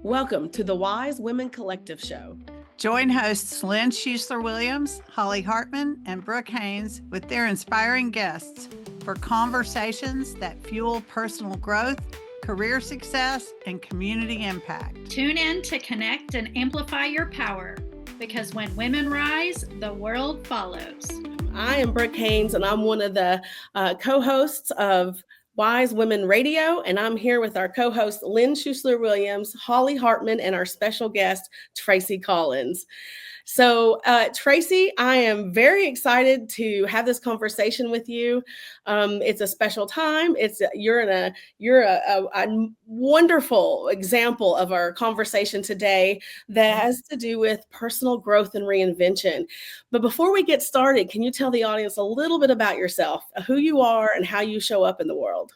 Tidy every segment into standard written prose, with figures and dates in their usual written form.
Welcome to the Wise Women Collective Show. Join hosts Lin Schussler-Williams, Holly Hartman, and Brooke Haynes with their inspiring guests for conversations that fuel personal growth, career success, and community impact. Tune in to connect and amplify your power, because when women rise, the world follows. I am Brooke Haynes, and I'm one of the co-hosts of Wise Women Radio, and I'm here with our co-hosts Lin Schussler-Williams, Holly Hartman, and our special guest Tracie Collins. So, Tracie, I am very excited to have this conversation with you. It's a special time. You're a wonderful example of our conversation today that has to do with personal growth and reinvention. But before we get started, can you tell the audience a little bit about yourself, who you are, and how you show up in the world?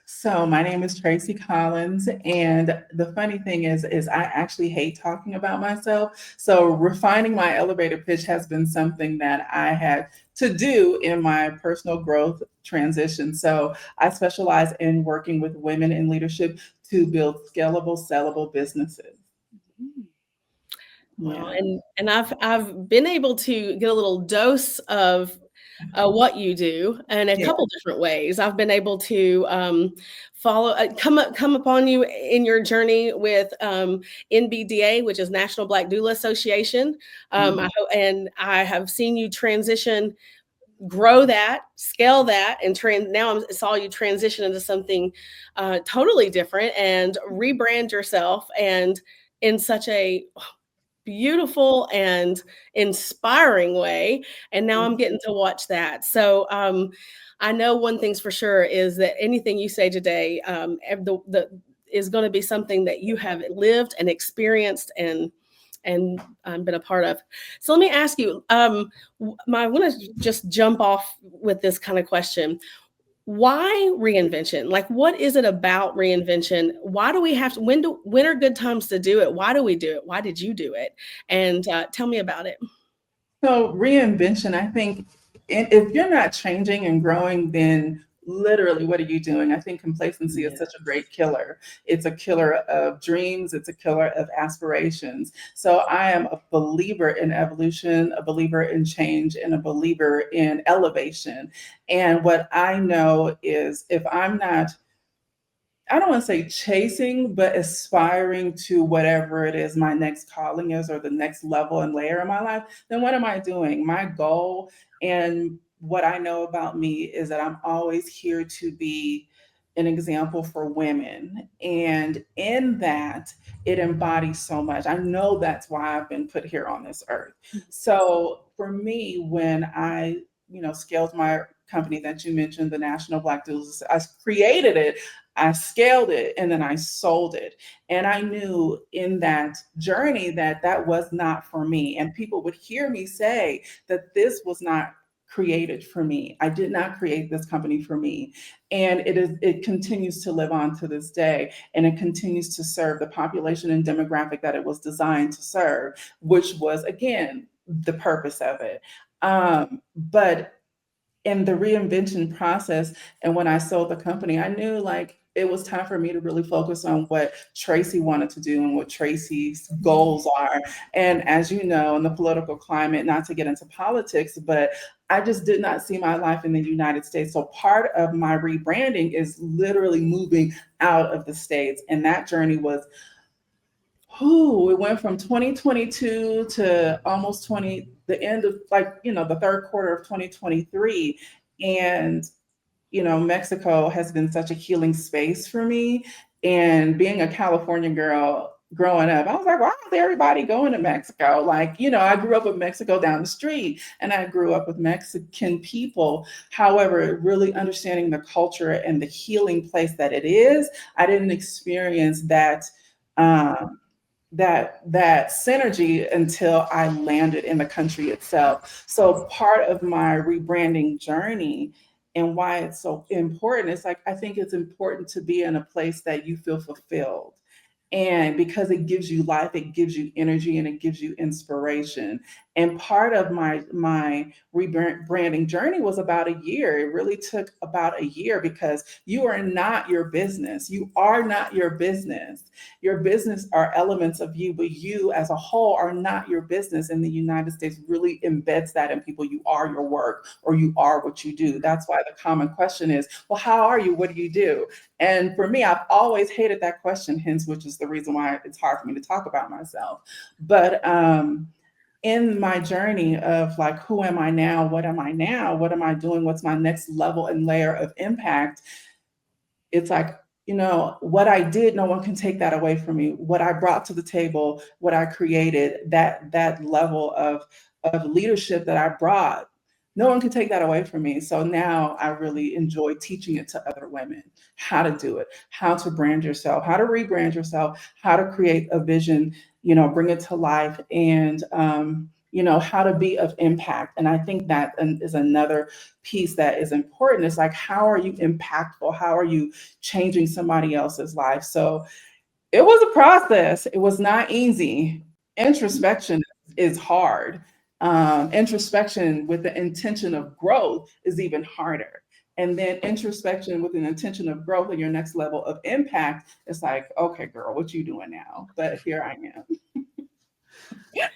So my name is Tracie Collins, and the funny thing is I actually hate talking about myself. So refining my elevator pitch has been something that I had to do in my personal growth transition. So I specialize in working with women in leadership to build scalable, sellable businesses. Well, and I've been able to get a little dose of what you do in a couple different ways. I've been able to come upon you in your journey with NBDA, which is National Black Doula Association. And I have seen you transition, grow that, scale that, and now I saw you transition into something totally different and rebrand yourself, and in such a beautiful and inspiring way. And now I'm getting to watch that. So I know one thing's for sure is that anything you say today is going to be something that you have lived and experienced and been a part of. So let me ask you, I want to just jump off with this kind of question. Why reinvention? Like, what is it about reinvention? Why do we have to, when are good times to do it? Why do we do it? Why did you do it? And tell me about it. So reinvention, I think if you're not changing and growing, then literally, what are you doing? I think complacency is such a great killer. It's a killer of dreams. It's a killer of aspirations. So I am a believer in evolution, a believer in change, and a believer in elevation. And what I know is if I'm not, I don't want to say chasing, but aspiring to whatever it is my next calling is, or the next level and layer in my life, then what am I doing? My goal and what I know about me is that I'm always here to be an example for women. And in that, it embodies so much. I know that's why I've been put here on this earth. So for me, when I, scaled my company that you mentioned, the National Black Doula, I created it, I scaled it, and then I sold it. And I knew in that journey that was not for me. And people would hear me say that this was not created for me. I did not create this company for me. And it continues to live on to this day. And it continues to serve the population and demographic that it was designed to serve, which was, again, the purpose of it. But in the reinvention process, and when I sold the company, I knew it was time for me to really focus on what Tracie wanted to do and what Tracie's goals are. And as you know, in the political climate, not to get into politics, but I just did not see my life in the United States. So part of my rebranding is literally moving out of the States. And that journey was, it went from 2022 to almost the end of the third quarter of 2023. And Mexico has been such a healing space for me. And being a California girl growing up, I was like, why is everybody going to Mexico? I grew up with Mexico down the street, and I grew up with Mexican people. However, really understanding the culture and the healing place that it is, I didn't experience that synergy until I landed in the country itself. So part of my rebranding journey and why it's so important is I think it's important to be in a place that you feel fulfilled. And because it gives you life, it gives you energy, and it gives you inspiration. And part of my rebranding journey was about a year. It really took about a year, because you are not your business. You are not your business. Your business are elements of you, but you as a whole are not your business. And the United States really embeds that in people. You are your work, or you are what you do. That's why the common question is, well, how are you? What do you do? And for me, I've always hated that question, hence, which is the reason why it's hard for me to talk about myself. But in my journey of like, who am I now? What am I now? What am I doing? What's my next level and layer of impact? It's like, what I did, no one can take that away from me. What I brought to the table, what I created, that level of leadership that I brought, no one can take that away from me. So now I really enjoy teaching it to other women, how to do it, how to brand yourself, how to rebrand yourself, how to create a vision, bring it to life, and how to be of impact. And I think that is another piece that is important. It's like, how are you impactful? How are you changing somebody else's life? So it was a process. It was not easy. Introspection is hard. Introspection with the intention of growth is even harder. And then introspection with an intention of growth and your next level of impact, it's like, okay, girl, what you doing now? But here I am.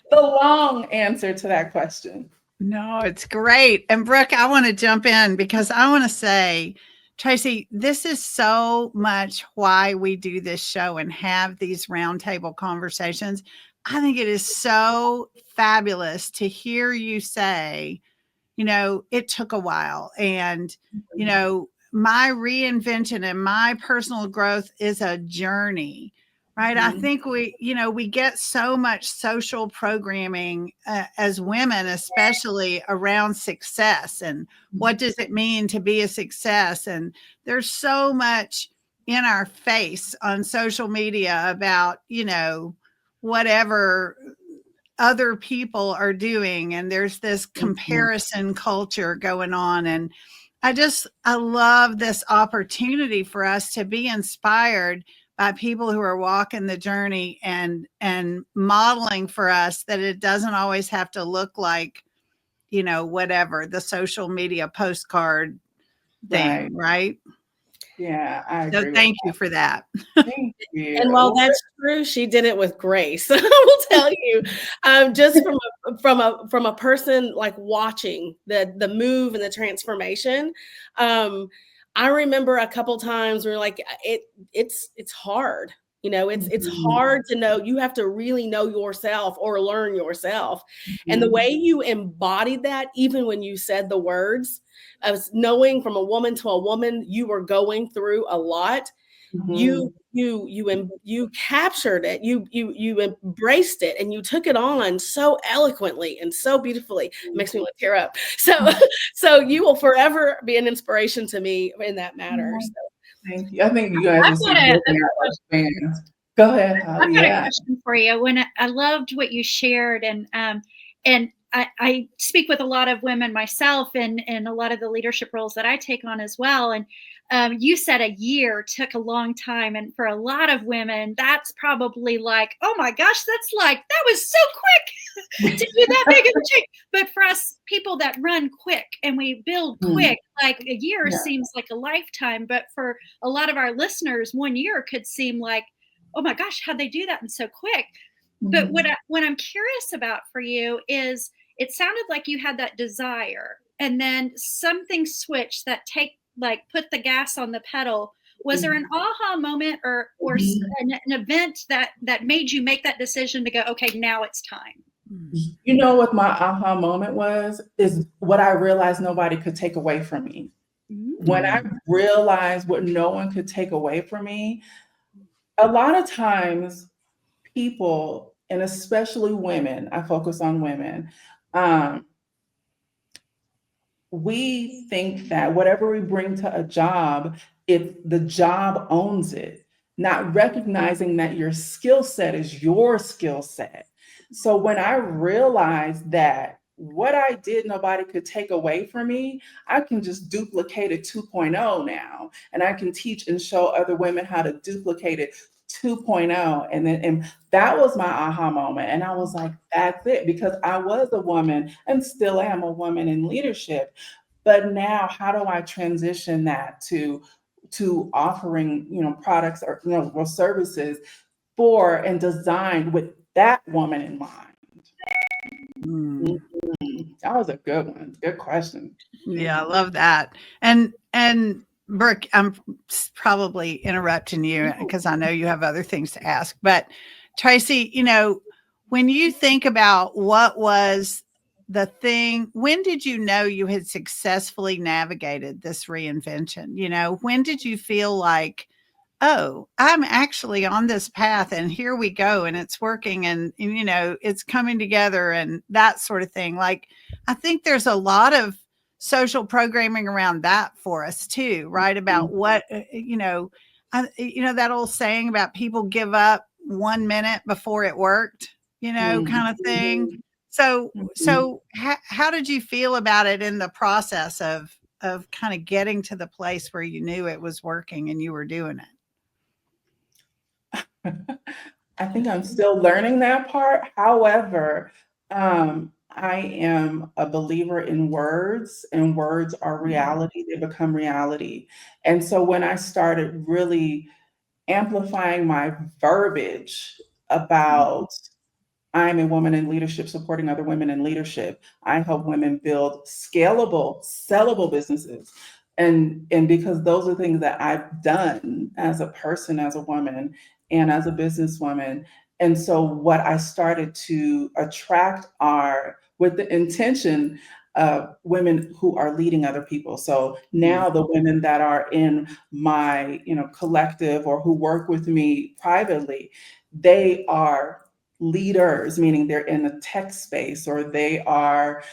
The long answer to that question. No, it's great. And Brooke, I want to jump in because I want to say, Tracie, this is so much why we do this show and have these roundtable conversations. I think it is so fabulous to hear you say, it took a while, and, my reinvention and my personal growth is a journey. Right. I think we get so much social programming as women, especially around success and what does it mean to be a success. And there's so much in our face on social media about, whatever other people are doing. And there's this comparison culture going on. And I love this opportunity for us to be inspired by people who are walking the journey and modeling for us that it doesn't always have to look like, whatever the social media postcard thing, right? Yeah, I agree. So thank you for that. Thank you. And while that's true, she did it with grace. I will tell you, just from a person like watching the move and the transformation. I remember a couple times where like it's hard. It's hard to know. You have to really know yourself or learn yourself. And the way you embodied that, even when you said the words, I was knowing from a woman to a woman, you were going through a lot. You captured it, you embraced it, and you took it on so eloquently and so beautifully. It makes me want to tear up. So you will forever be an inspiration to me in that matter. So. Thank you. I think you guys are fans. Go ahead, Holly. I've got a question for you. When I loved what you shared, and I speak with a lot of women myself, and a lot of the leadership roles that I take on as well. And you said a year took a long time. And for a lot of women, that's probably like, oh my gosh, that was so quick to do that big of a change. But for us people that run quick and we build quick, like a year seems like a lifetime. But for a lot of our listeners, 1 year could seem like, oh my gosh, how'd they do that and so quick? But what I'm curious about for you is, it sounded like you had that desire and then something switched that put the gas on the pedal. Was there an aha moment or an event that made you make that decision to go, okay, now it's time? You know what my aha moment is what I realized nobody could take away from me. When I realized what no one could take away from me, a lot of times people, and especially women, I focus on women, we think that whatever we bring to a job, if the job owns it, not recognizing that your skill set is your skill set. So when I realized that what I did, nobody could take away from me, I can just duplicate it 2.0 now. And I can teach and show other women how to duplicate it 2.0. And that was my aha moment. And I was like, that's it, because I was a woman and still am a woman in leadership. But now how do I transition that to offering, products or, or services for and designed with that woman in mind? That was a good one. Good question. Yeah, I love that. And Brooke, I'm probably interrupting you because I know you have other things to ask. But Tracie, when you think about what was the thing, when did you know you had successfully navigated this reinvention? When did you feel like, oh, I'm actually on this path and here we go and it's working and it's coming together and that sort of thing? Like, I think there's a lot of social programming around that for us too, right? About what, that old saying about people give up 1 minute before it worked, kind of thing. So how did you feel about it in the process of kind of getting to the place where you knew it was working and you were doing it? I think I'm still learning that part. However, I am a believer in words, and words are reality. They become reality. And so when I started really amplifying my verbiage about I'm a woman in leadership, supporting other women in leadership, I help women build scalable, sellable businesses. And because those are things that I've done as a person, as a woman, and as a businesswoman. And so what I started to attract are with the intention of women who are leading other people. So now the women that are in my, collective or who work with me privately, they are leaders, meaning they're in the tech space, or they are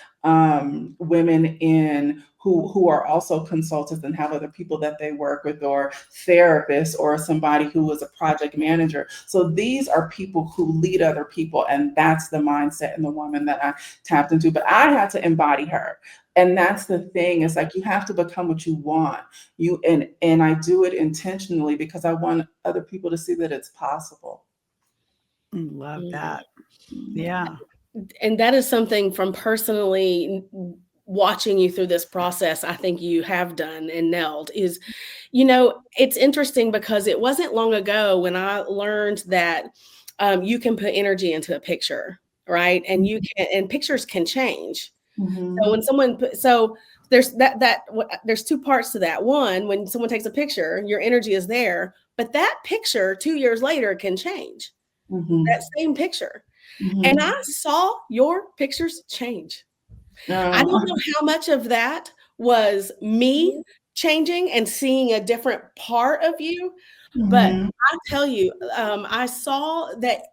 women in who are also consultants and have other people that they work with, or therapists, or somebody who is a project manager. So these are people who lead other people, and that's the mindset and the woman that I tapped into. But I had to embody her. And that's the thing. It's like you have to become what you want. And I do it intentionally because I want other people to see that it's possible. Love that. Yeah. And that is something from personally watching you through this process, I think you have done and nailed is, it's interesting because it wasn't long ago when I learned that you can put energy into a picture, right? And and pictures can change. So when someone there's there's two parts to that. One, when someone takes a picture, your energy is there, but that picture 2 years later can change. That same picture. And I saw your pictures change. I don't know how much of that was me changing and seeing a different part of you, but I tell you, I saw that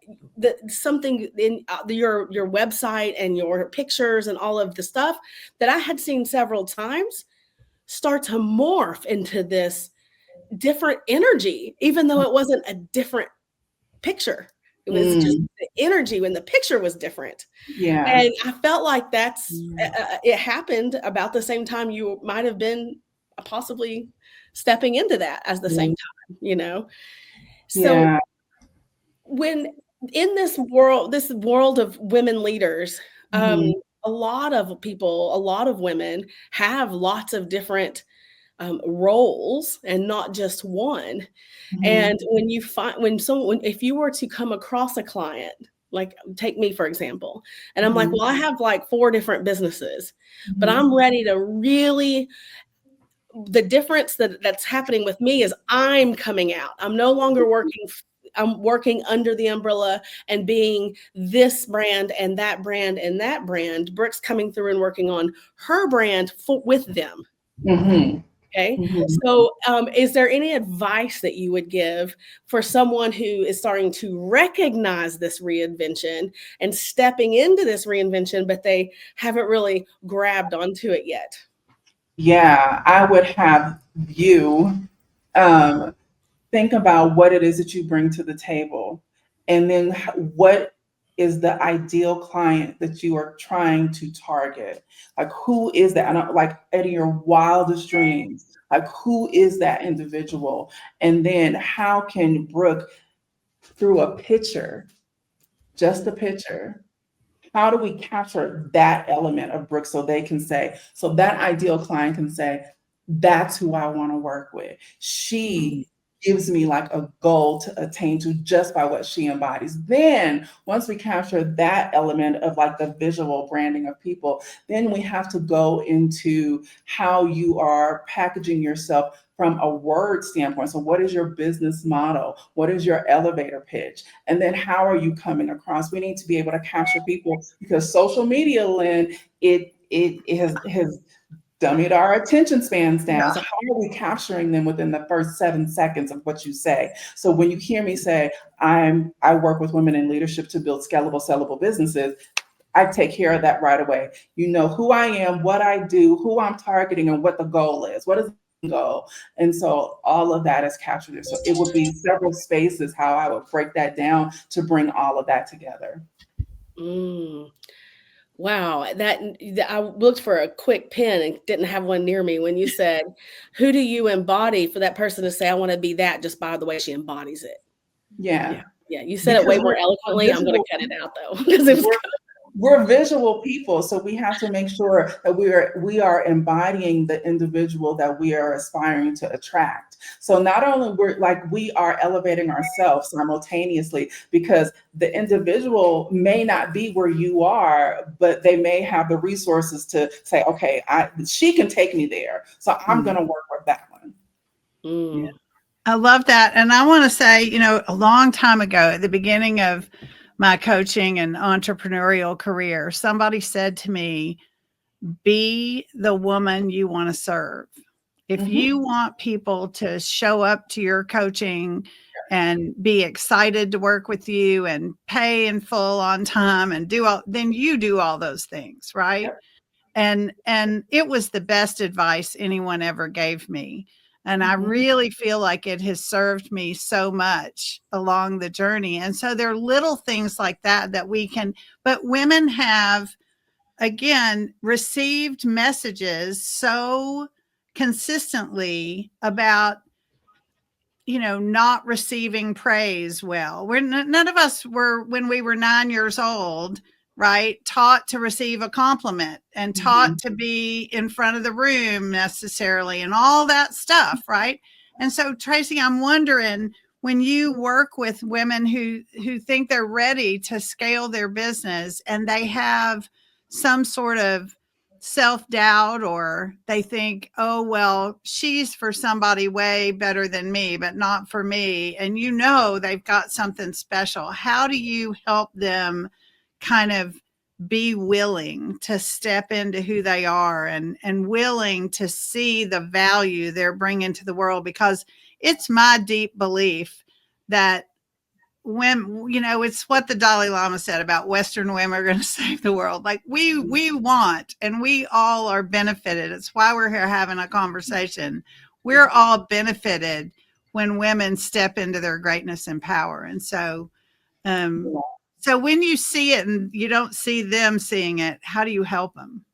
something in your website and your pictures and all of the stuff that I had seen several times start to morph into this different energy, even though it wasn't a different picture. It was just the energy when the picture was different. Yeah. And I felt like that's it happened about the same time you might have been possibly stepping into that as the same time, So when in this world of women leaders, a lot of people, a lot of women have lots of different roles and not just one. And when you if you were to come across a client, like take me, for example, and I'm like, well, I have like 4 different businesses, but I'm ready to really, the difference that's happening with me is I'm coming out. I'm no longer I'm working under the umbrella and being this brand and that brand and that brand. Brooke's coming through and working on her brand with them. Okay. So is there any advice that you would give for someone who is starting to recognize this reinvention and stepping into this reinvention, but they haven't really grabbed onto it yet? Yeah, I would have you think about what it is that you bring to the table, and then what is the ideal client that you are trying to target. Like, who is that? I don't, like, out of your wildest dreams, like, who is that individual? And then how can Brooke through a picture, just a picture. How do we capture that element of Brooke so they can say, so that ideal client can say, that's who I want to work with. She gives me like a goal to attain to just by what she embodies. Then once we capture that element of like the visual branding of people, then we have to go into how you are packaging yourself from a word standpoint. So what is your business model? What is your elevator pitch? And then how are you coming across? We need to be able to capture people because social media, Lynn, it has dummied our attention spans down. So how are we capturing them within the first 7 seconds of what you say? So when you hear me say, I work with women in leadership to build scalable, sellable businesses, I take care of that right away. You know who I am, what I do, who I'm targeting, and what the goal is. What is the goal? And so all of that is captured there. So it would be several spaces how I would break that down to bring all of that together. Wow, that I looked for a quick pen and didn't have one near me when you said, who do you embody for that person to say, I want to be that just by the way she embodies it? Yeah. Yeah. You said it way more eloquently. I'm going to cut it out though, because it was we're visual people, so we have to make sure that we are embodying the individual that we are aspiring to attract. So not only we are elevating ourselves simultaneously, because the individual may not be where you are, but they may have the resources to say, okay, she can take me there, so I'm going to work with that one. Yeah. I love that. And I want to say, a long time ago at the beginning of my coaching and entrepreneurial career, somebody said to me, be the woman you want to serve. If you want people to show up to your coaching and be excited to work with you and pay in full on time and then you do all those things, right? Yep. And it was the best advice anyone ever gave me. And I really feel like it has served me so much along the journey. And so there are little things like that we can, but women have, again, received messages so consistently about, not receiving praise well. None of us were, when we were 9 years old, right, taught to receive a compliment and taught to be in front of the room necessarily and all that stuff, right? And so, Tracie, I'm wondering, when you work with women who think they're ready to scale their business and they have some sort of self-doubt, or they think, oh, well, she's for somebody way better than me, but not for me, and they've got something special, how do you help them kind of be willing to step into who they are and willing to see the value they're bringing to the world? Because it's my deep belief that when, it's what the Dalai Lama said about Western women are going to save the world. Like we want, and we all are benefited. It's why we're here having a conversation. We're all benefited when women step into their greatness and power. And so, so when you see it and you don't see them seeing it, how do you help them?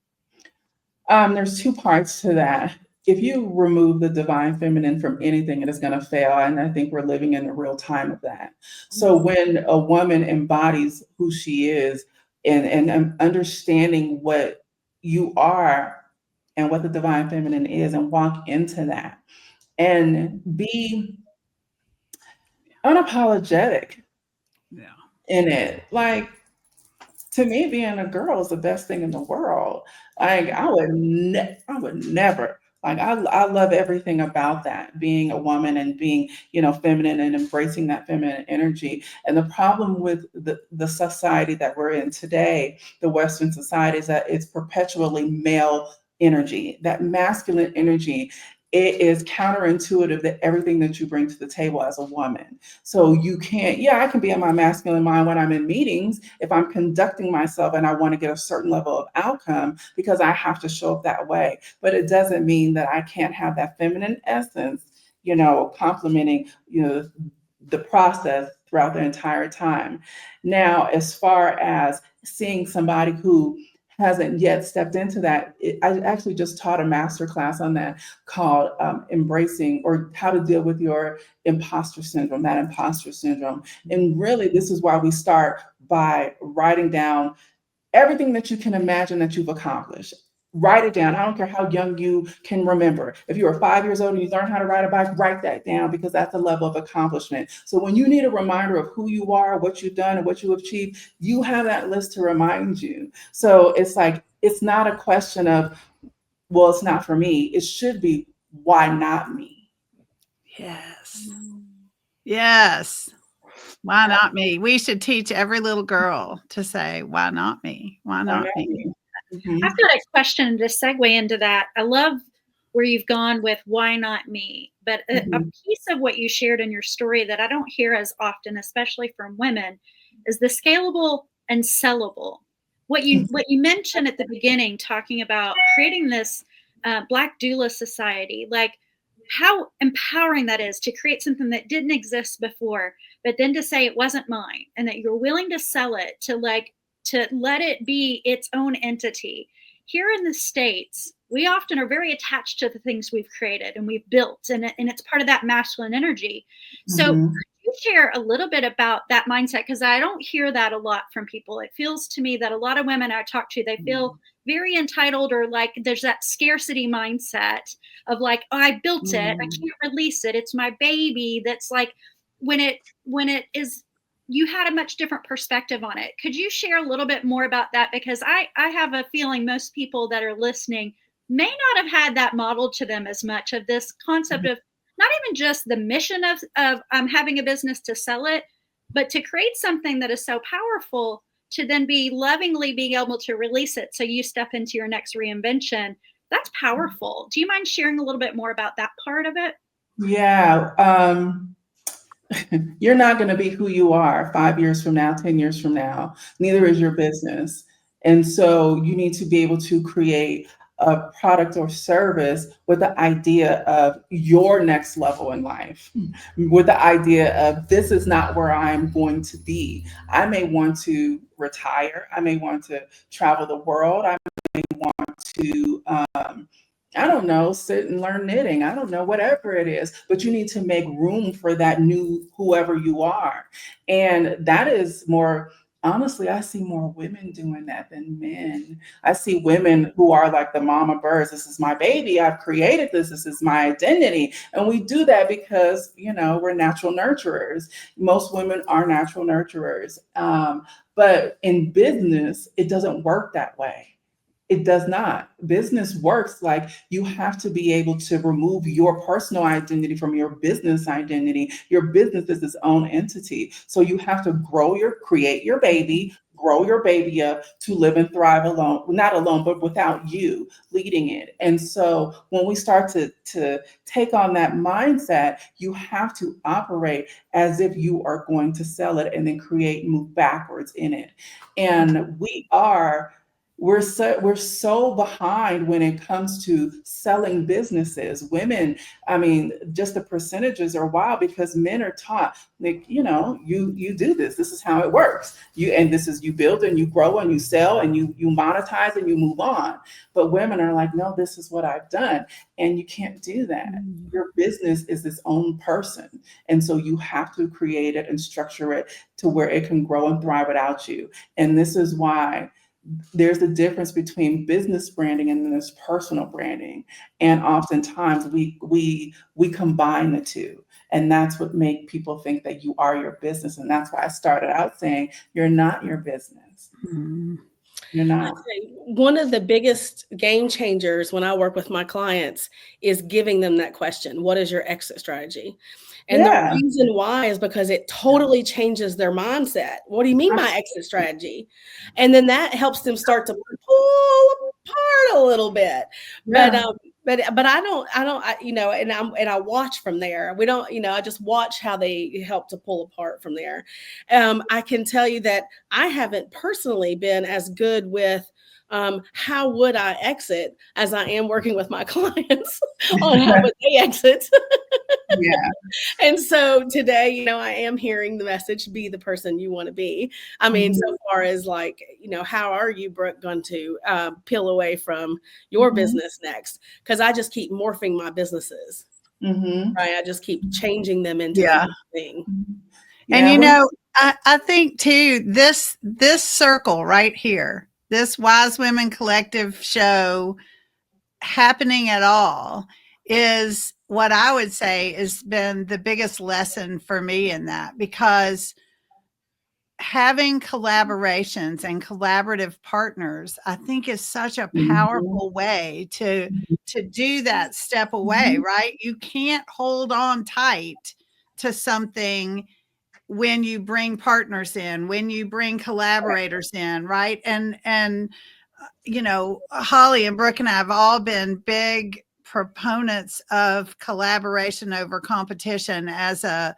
There's two parts to that. If you remove the divine feminine from anything, it is going to fail. And I think we're living in the real time of that. So when a woman embodies who she is and understanding what you are and what the divine feminine is, and walk into that and be unapologetic in it. Like, to me, being a girl is the best thing in the world. Like, I would never. Like, I love everything about that, being a woman and being, feminine and embracing that feminine energy. And the problem with the society that we're in today, the Western society, is that it's perpetually male energy, that masculine energy. It is counterintuitive that everything that you bring to the table as a woman. So you can't, I can be in my masculine mind when I'm in meetings, if I'm conducting myself and I want to get a certain level of outcome, because I have to show up that way. But it doesn't mean that I can't have that feminine essence, complementing, the process throughout the entire time. Now, as far as seeing somebody who hasn't yet stepped into that, I actually just taught a master class on that called embracing, or how to deal with your imposter syndrome, that imposter syndrome. And really, this is why we start by writing down everything that you can imagine that you've accomplished. Write it down. I don't care how young you can remember. If you were 5 years old and you learned how to ride a bike, write that down, because that's a level of accomplishment. So when you need a reminder of who you are, what you've done, and what you achieved, you have that list to remind you. So it's like, it's not a question of, well, it's not for me. It should be, why not me? Yes. Yes. Why not me? We should teach every little girl to say, why not me? Why not me? I've got a question to segue into that. I love where you've gone with why not me, but a piece of what you shared in your story that I don't hear as often, especially from women, is the scalable and sellable. What you mentioned at the beginning, talking about creating this Black Doula Society, like how empowering that is to create something that didn't exist before, but then to say it wasn't mine, and that you're willing to sell it, to let it be its own entity. Here in the States, we often are very attached to the things we've created and we've built, and it's part of that masculine energy. So could you share a little bit about that mindset? Because I don't hear that a lot from people. It feels to me that a lot of women I talk to, they feel very entitled, or like there's that scarcity mindset of like, oh, I built it, I can't release it, it's my baby. That's like, when it is, you had a much different perspective on it. Could you share a little bit more about that? Because I have a feeling most people that are listening may not have had that modeled to them as much, of this concept of not even just the mission of having a business to sell it, but to create something that is so powerful to then be lovingly being able to release it. So you step into your next reinvention. That's powerful. Do you mind sharing a little bit more about that part of it? Yeah. You're not going to be who you are 5 years from now, 10 years from now. Neither is your business. And so you need to be able to create a product or service with the idea of your next level in life, with the idea of, this is not where I'm going to be. I may want to retire. I may want to travel the world. I may want to, I don't know, sit and learn knitting. I don't know, whatever it is, but you need to make room for that new whoever you are. And that is more, honestly, I see more women doing that than men. I see women who are like the mama birds. This is my baby. I've created this. This is my identity. And we do that because, we're natural nurturers. Most women are natural nurturers. But in business, it doesn't work that way. It does not. Business works like you have to be able to remove your personal identity from your business identity. Your business is its own entity. So you have to create your baby, grow your baby up to live and thrive alone, not alone, but without you leading it. And so when we start to take on that mindset, you have to operate as if you are going to sell it and then move backwards in it. And we're so behind when it comes to selling businesses. Women, I mean, just the percentages are wild, because men are taught, like, you do this. This is how it works. You build and you grow and you sell and you monetize and you move on. But women are like, no, this is what I've done. And you can't do that. Your business is its own person. And so you have to create it and structure it to where it can grow and thrive without you. And this is why there's a difference between business branding and then there's personal branding. And oftentimes we combine the two. And that's what makes people think that you are your business. And that's why I started out saying, you're not your business. You're not. One of the biggest game changers when I work with my clients is giving them that question. What is your exit strategy? And the reason why is because it totally changes their mindset. What do you mean by exit strategy? And then that helps them start to pull apart a little bit. Yeah. But I don't, and I watch from there. We don't, I just watch how they help to pull apart from there. I can tell you that I haven't personally been as good with how would I exit as I am working with my clients on how would they exit. Yeah. And so today, you know, I am hearing the message, be the person you want to be. I mean, so far as like, you know, how are you, Brooke, going to peel away from your business next? Because I just keep morphing my businesses, right? I just keep changing them into the next thing. And you know, I think too, this circle right here, this Wise Women Collective show happening at all, is what I would say has been the biggest lesson for me in that, because having collaborations and collaborative partners, I think, is such a powerful way to do that step away, right? You can't hold on tight to something when you bring partners in, when you bring collaborators in, right? And you know, Holly and Brooke and I have all been big proponents of collaboration over competition as a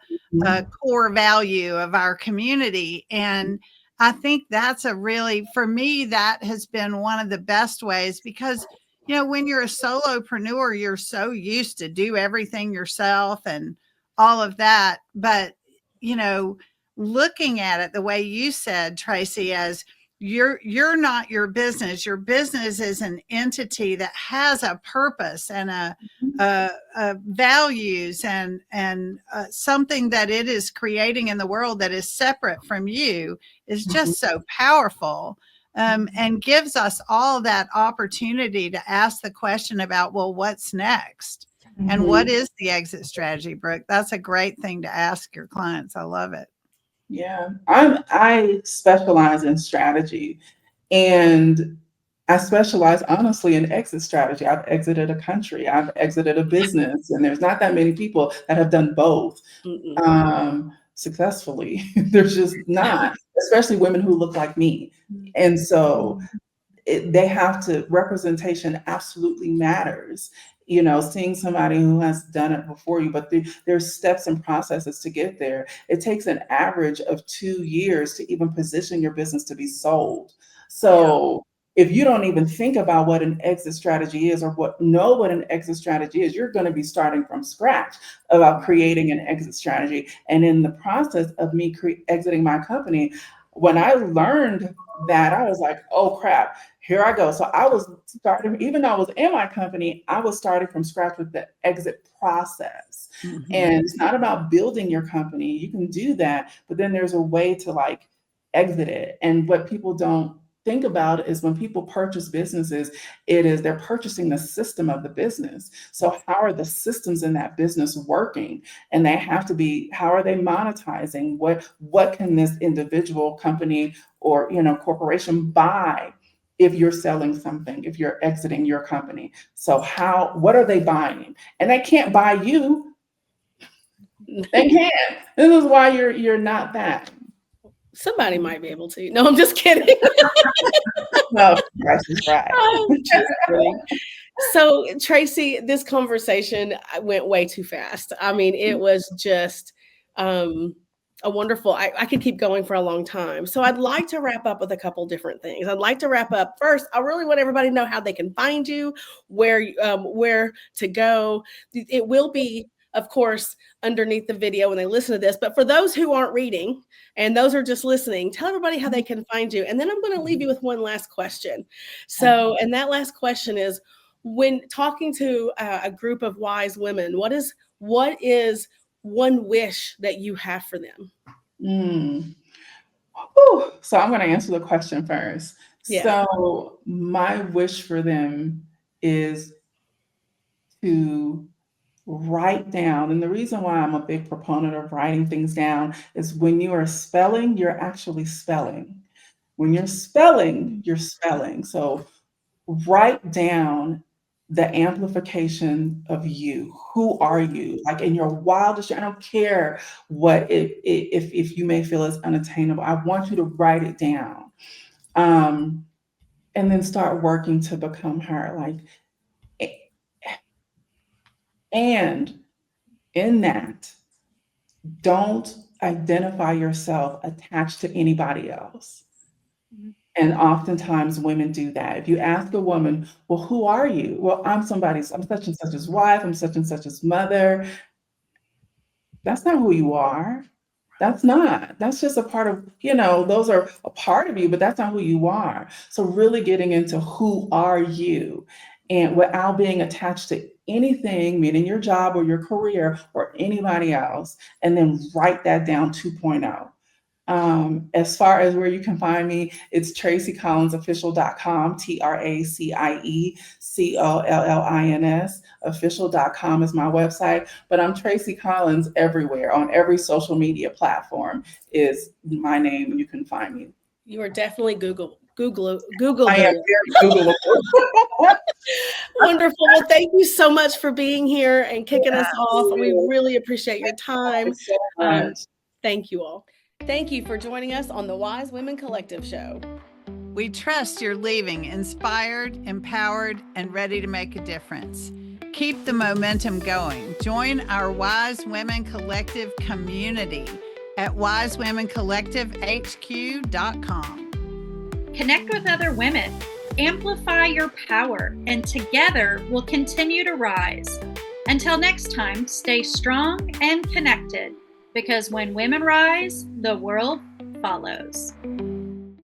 core value of our community. And I think that's a really, for me, that has been one of the best ways, because, you know, when you're a solopreneur, you're so used to do everything yourself and all of that. But, you know, looking at it the way you said, Tracie, as you're not your business. Your business is an entity that has a purpose and a values and something that it is creating in the world that is separate from you, is just so powerful, and gives us all that opportunity to ask the question about, well, what's next? And what is the exit strategy, Brooke? That's a great thing to ask your clients. I love it. Yeah, I specialize in strategy, and I specialize honestly in exit strategy. I've exited a country, I've exited a business, and there's not that many people that have done both successfully. There's just not, especially women who look like me. And so they have to, representation absolutely matters. You know, seeing somebody who has done it before you, but there's steps and processes to get there. It takes an average of 2 years to even position your business to be sold. So if you don't even think about what an exit strategy is, or know what an exit strategy is, you're going to be starting from scratch about creating an exit strategy. And in the process of me exiting my company, when I learned that, I was like, oh crap, here I go. So I was starting, even though I was in my company, I was starting from scratch with the exit process. And it's not about building your company. You can do that, but then there's a way to like exit it. And what people don't think about is when people purchase businesses, they're purchasing the system of the business. So how are the systems in that business working? And they have to be, how are they monetizing? What can this individual company or, you know, corporation buy if you're selling something, if you're exiting your company? So what are they buying? And they can't buy you. They can't. This is why you're not that. Somebody might be able to. No, I'm just kidding. No, that's right. I'm just kidding. So, Tracie, this conversation went way too fast. I mean, it was just a wonderful, I could keep going for a long time. So I'd like to wrap up with a couple different things. I'd like to wrap up first. I really want everybody to know how they can find you, where to go. It will be, of course, underneath the video when they listen to this. But for those who aren't reading and those are just listening, tell everybody how they can find you. And then I'm going to leave you with one last question. So, and that last question is, when talking to a group of wise women, what is one wish that you have for them? So I'm going to answer the question first. Yeah. So my wish for them is to write down, and the reason why I'm a big proponent of writing things down is when you are spelling, you're actually spelling. When you're spelling, you're spelling. So write down the amplification of you. Who are you? Like in your wildest, I don't care what if you may feel it's unattainable. I want you to write it down. And then start working to become her. Like, and in that, don't identify yourself attached to anybody else. And oftentimes women do that. If you ask a woman, well, who are you? Well, I'm such and such's wife, I'm such and such's mother. That's not who you are. That's just a part of, those are a part of you, but that's not who you are. So really getting into who are you, and without being attached to anything, meaning your job or your career or anybody else, and then write that down 2.0. As far as where you can find me, it's TracieCollinsOfficial.com, TracieCollins official.com is my website, but I'm Tracie Collins everywhere. On every social media platform is my name. You can find me. You are definitely Google. I am very Googleable. Wonderful. Well, thank you so much for being here and kicking us off. We really appreciate your time. So much. Thank you all. Thank you for joining us on the Wise Women Collective Show. We trust you're leaving inspired, empowered, and ready to make a difference. Keep the momentum going. Join our Wise Women Collective community at wisewomencollectivehq.com. Connect with other women, amplify your power, and together we'll continue to rise. Until next time, stay strong and connected, because when women rise, the world follows.